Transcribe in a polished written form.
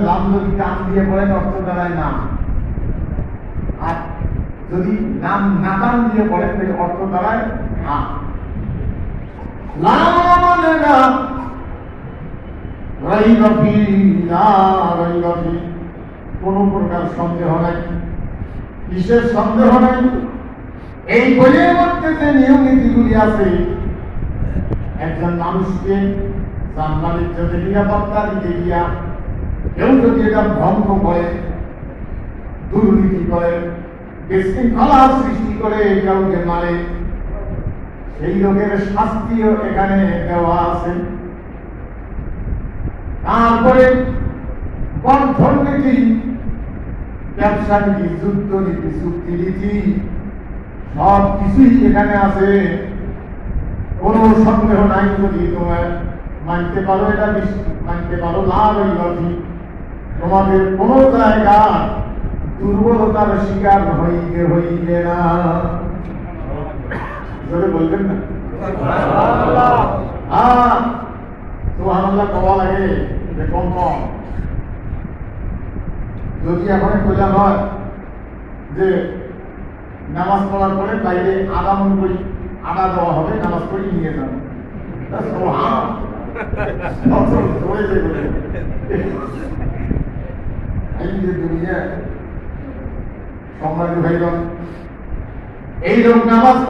লাম যদি টান দিয়ে পড়েন অর্থ দাঁড়ায় না, আর যদি নাম না টান দিয়ে পড়েন তাহলে অর্থ দাঁড়ায় হা। কোন প্রকার সন্দেহ নাই। কিসের সন্দেহ নাই? এই বইয়ের মধ্যে যে নিয়ম নীতিগুলি আছে, একজন মানুষকে বাণিজ্য নিরাপত্তা দিতে গিয়া কেউ যদি এটা ভঙ্গ করে, দুর্নীতি করে, বিশৃঙ্খলা সৃষ্টি করে, কাউকে মারে, সেই লোকের শাস্তিও এখানে দেওয়া আছে। তারপরে বন্ধন নীতি, ব্যবসা নীতি, যুদ্ধ নীতি, চুক্তি নীতি, সব কিছুই এখানে আছে। কোন সন্দেহ নাই। যদি তোমার মানতে পারো, এটা মানতে পারো, লাভ এই তোমাদের কোন জায়গা দুর্বলতার শিকার হইবে না। বলবেন না সুবহানাল্লাহ কওয়া লাগে কম কম। যদি এখন কইলাম হয় যে নামাজ পড়ার পরে বাইরে আধা মন করি আদা দেওয়া হবে, নামাজ পড়ি নিয়ে যাবো, সম্মানিত ভাইগণ, এই লোক নামাজ